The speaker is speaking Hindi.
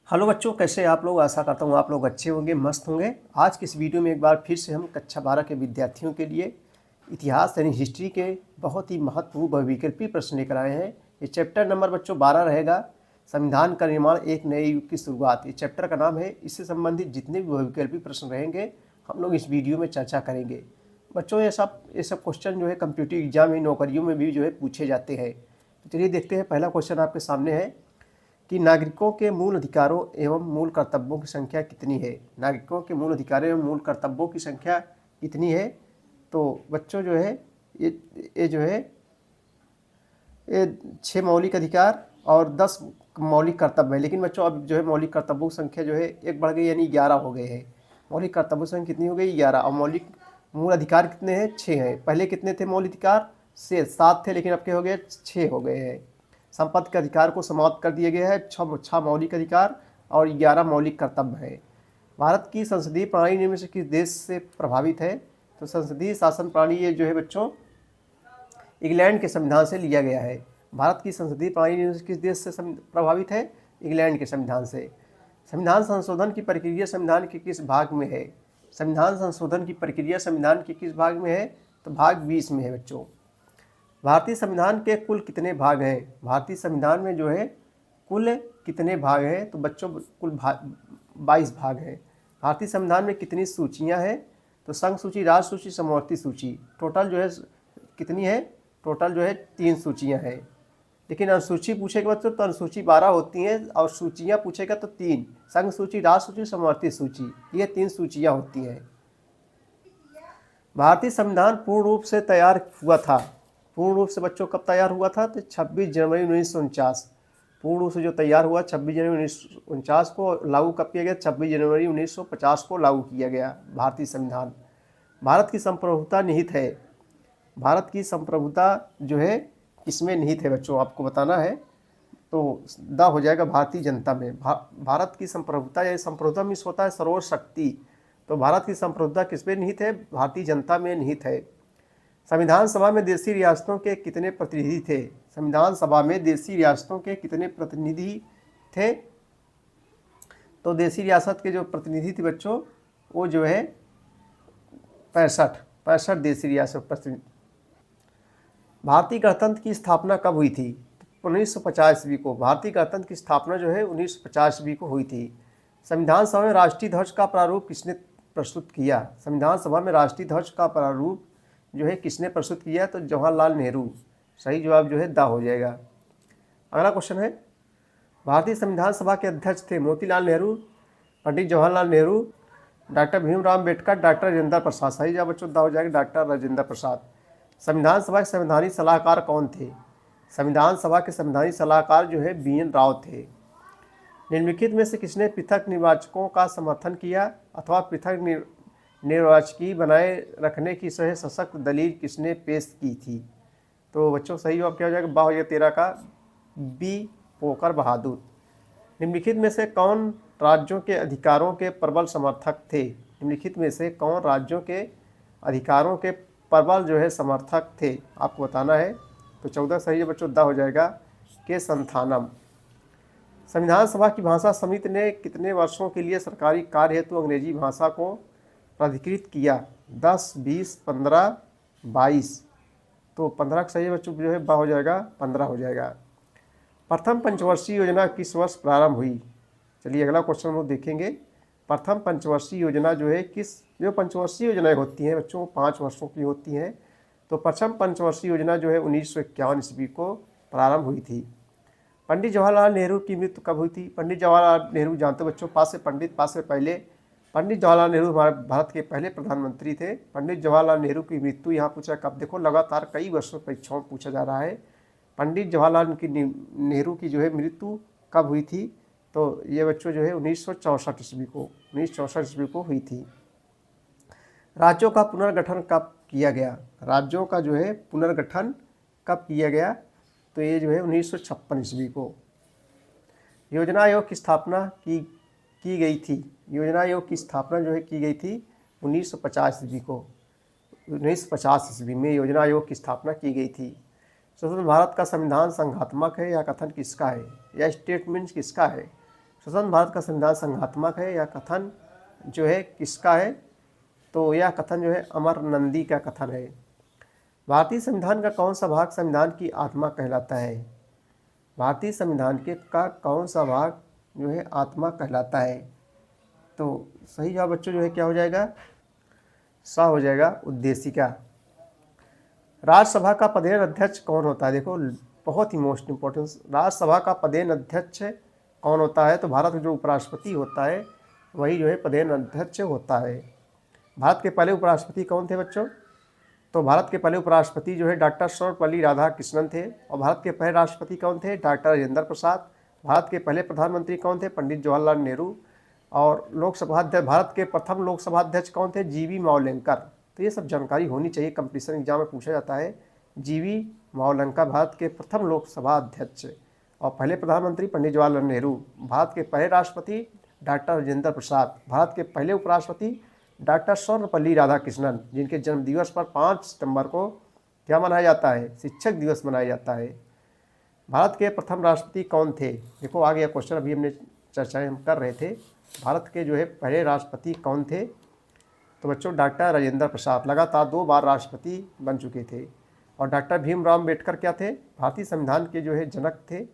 हेलो बच्चों, कैसे आप लोग। आशा करता हूँ आप लोग अच्छे होंगे, मस्त होंगे। आज की इस वीडियो में एक बार फिर से हम कक्षा 12 के विद्यार्थियों के लिए इतिहास यानी हिस्ट्री के बहुत ही महत्वपूर्ण बहुविकल्पी प्रश्न लेकर आए हैं। ये चैप्टर नंबर बच्चों 12 रहेगा, संविधान का निर्माण एक नए युग की शुरुआत। ये चैप्टर का नाम है। इससे संबंधित जितने भी बहुविकल्पी प्रश्न रहेंगे हम लोग इस वीडियो में चर्चा करेंगे। बच्चों ये सब क्वेश्चन जो है कम्पिटिटिव एग्जाम में, नौकरियों में भी जो है पूछे जाते हैं। तो चलिए देखते हैं। पहला क्वेश्चन आपके सामने है कि नागरिकों के मूल अधिकारों एवं मूल कर्तव्यों की संख्या कितनी है। नागरिकों के मूल अधिकारों एवं मूल कर्तव्यों की संख्या कितनी है। तो बच्चों जो है ये जो है ये 6 मौलिक अधिकार और 10 मौलिक कर्तव्य है। लेकिन बच्चों अब जो है मौलिक कर्तव्यों की संख्या जो है एक बढ़ गई, यानी 11 हो गए हैं। मौलिक कर्तव्यों की संख्या कितनी हो गई? 11। और मौलिक मूल अधिकार कितने हैं? 6 हैं। पहले कितने थे मौलिक अधिकार? से 7 थे, लेकिन अब क्या हो गए? 6 हो गए हैं। संपत्ति के अधिकार को समाप्त कर दिया गया है। 6 मौलिक अधिकार और 11 मौलिक कर्तव्य है। भारत की संसदीय प्रणाली निम्न में से किस देश से प्रभावित है? तो संसदीय शासन प्रणाली ये जो है बच्चों इंग्लैंड के संविधान से लिया गया है। भारत की संसदीय प्रणाली निम्न में से किस देश से प्रभावित है? इंग्लैंड के संविधान से। संविधान संशोधन की प्रक्रिया संविधान के किस भाग में है? संविधान संशोधन की प्रक्रिया संविधान के किस भाग में है? तो भाग 20 में है बच्चों। भारतीय संविधान के कुल कितने भाग हैं? भारतीय संविधान में जो है कुल कितने भाग हैं? तो बच्चों कुल 22 भाग हैं। भारतीय संविधान में कितनी सूचियां हैं? तो संघ सूची, राज्य सूची, समवर्ती सूची। टोटल जो है कितनी है? टोटल जो है 3 सूचियां हैं। लेकिन अनुसूची पूछेगा बच्चों तो अनुसूची 12 होती हैं और सूचियां पूछेगा तो 3। संघ सूची, राज्य सूची, समवर्ती सूची, ये 3 सूचियां होती हैं। भारतीय संविधान पूर्ण रूप से तैयार हुआ था। पूर्ण रूप से बच्चों कब तैयार हुआ था? तो 26 जनवरी 1949। पूर्ण रूप से जो तैयार हुआ 26 जनवरी 1949 को। लागू कब किया गया? 26 जनवरी 1950 को लागू किया गया भारतीय संविधान। भारत की संप्रभुता निहित है। भारत की संप्रभुता जो है किसमें निहित है बच्चों, आपको बताना है। तो द हो जाएगा भारतीय जनता में। भारत की संप्रभुता, या संप्रभुता मीन्स होता है सर्व शक्ति। तो भारत की संप्रभुता किस में निहित है? भारतीय जनता में निहित है। संविधान सभा में देशी रियासतों के कितने प्रतिनिधि थे? संविधान सभा में देशी रियासतों के कितने प्रतिनिधि थे? तो देशी रियासत के जो प्रतिनिधि थे बच्चों वो जो है 65 देशी रियासत प्रतिनिधि। भारतीय गणतंत्र की स्थापना कब हुई थी? 1950 ईस्वी को। भारतीय गणतंत्र की स्थापना जो है 1950 ईस्वी को हुई थी। संविधान सभा में राष्ट्रीय ध्वज का प्रारूप किसने प्रस्तुत किया? संविधान सभा में राष्ट्रीय ध्वज का प्रारूप जो है किसने प्रस्तुत किया? तो जवाहरलाल नेहरू। सही जवाब जो है द हो जाएगा। अगला क्वेश्चन है, भारतीय संविधान सभा के अध्यक्ष थे मोतीलाल नेहरू, पंडित जवाहरलाल नेहरू, डॉक्टर भीमराव अम्बेडकर, डॉक्टर राजेंद्र प्रसाद। सही जवाब बच्चों द हो जाएगा, डॉक्टर राजेंद्र प्रसाद। संविधान सभा के संवैधानिक सलाहकार कौन थे? संविधान सभा के संवैधानिक सलाहकार जो है BN राव थे। निम्नलिखित में से किसने पृथक निर्वाचकों का समर्थन किया अथवा पृथक निर्वाचकी बनाए रखने की सशक्त दलील किसने पेश की थी? तो बच्चों सही जवाब क्या हो जाएगा? 13 का बी पोकर बहादुर। निम्नलिखित में से कौन राज्यों के अधिकारों के प्रबल समर्थक थे? निम्नलिखित में से कौन राज्यों के अधिकारों के प्रबल जो है समर्थक थे, आपको बताना है। तो 14 सही है बच्चों, द हो जाएगा के संथानम। संविधान सभा की भाषा समिति ने कितने वर्षों के लिए सरकारी कार्य हेतु अंग्रेजी भाषा को प्राधिकृत किया? 10, 20, 15, 22। तो 15 का सही है बच्चों जो है ब हो जाएगा, 15 हो जाएगा। प्रथम पंचवर्षीय योजना किस वर्ष प्रारंभ हुई? चलिए अगला क्वेश्चन हम लोग देखेंगे। प्रथम पंचवर्षीय योजना जो है जो पंचवर्षीय योजनाएं होती हैं बच्चों 5 वर्षों की होती हैं। तो प्रथम पंचवर्षीय योजना जो है 1951 ईस्वी को प्रारंभ हुई थी। पंडित जवाहरलाल नेहरू की मृत्यु कब हुई थी? पंडित जवाहरलाल नेहरू जानते हो बच्चों, पास से पहले पंडित जवाहरलाल नेहरू हमारे भारत के पहले प्रधानमंत्री थे। पंडित जवाहरलाल नेहरू की मृत्यु यहाँ पूछा कब? देखो लगातार कई वर्षों परीक्षाओं में पूछा जा रहा है। पंडित जवाहरलाल नेहरू की जो है मृत्यु कब हुई थी? तो ये बच्चों जो है 1964 ईस्वी को हुई थी। राज्यों का पुनर्गठन कब किया गया? राज्यों का जो है पुनर्गठन कब किया गया? तो ये जो है 1956 ईस्वी को। योजना आयोग की स्थापना की गई थी। योजना आयोग की स्थापना जो है की गई थी 1950 ईस्वी को। 1950 ईस्वी में योजना आयोग की स्थापना की गई थी। स्वतंत्र भारत का संविधान संघात्मक है या कथन किसका है, या स्टेटमेंट किसका है? स्वतंत्र भारत का संविधान संघात्मक है, यह कथन जो है किसका है, तो यह कथन जो है अमर नंदी का कथन है। भारतीय संविधान का कौन सा भाग संविधान की आत्मा कहलाता है? भारतीय संविधान के का कौन सा भाग जो है आत्मा कहलाता है? तो सही जवाब बच्चों जो है क्या हो जाएगा, सा हो जाएगा, उद्देशिका। राज्यसभा का पदेन अध्यक्ष कौन होता है? देखो बहुत ही मोस्ट इम्पोर्टेंस, राज्यसभा का पदेन अध्यक्ष कौन होता है? तो भारत का जो उपराष्ट्रपति होता है वही जो है पदेन अध्यक्ष होता है। भारत के पहले उपराष्ट्रपति कौन थे बच्चों? तो भारत के पहले उपराष्ट्रपति जो है डॉक्टर सर्वपल्ली राधाकृष्णन थे। और भारत के पहले राष्ट्रपति कौन थे? डॉक्टर राजेंद्र प्रसाद। भारत के पहले प्रधानमंत्री कौन थे? पंडित जवाहरलाल नेहरू। और लोकसभा अध्यक्ष, भारत के प्रथम लोकसभा अध्यक्ष कौन थे? जीवी मावलंकर। तो ये सब जानकारी होनी चाहिए, कंपटीशन एग्जाम में पूछा जाता है। जीवी मावलंकर भारत के प्रथम लोकसभा अध्यक्ष। और पहले प्रधानमंत्री पंडित जवाहरलाल नेहरू। भारत के पहले राष्ट्रपति डॉक्टर राजेंद्र प्रसाद। भारत के पहले उपराष्ट्रपति डॉक्टर सर्वपल्ली राधाकृष्णन, जिनके जन्म दिवस पर 5 सितंबर को क्या मनाया जाता है? शिक्षक दिवस मनाया जाता है। भारत के प्रथम राष्ट्रपति कौन थे? देखो आ गया क्वेश्चन, अभी हमने चर्चाएं हम कर रहे थे। भारत के जो है पहले राष्ट्रपति कौन थे? तो बच्चों डॉक्टर राजेंद्र प्रसाद, लगातार 2 बार राष्ट्रपति बन चुके थे। और डॉक्टर भीमराव अम्बेडकर क्या थे? भारतीय संविधान के जो है जनक थे।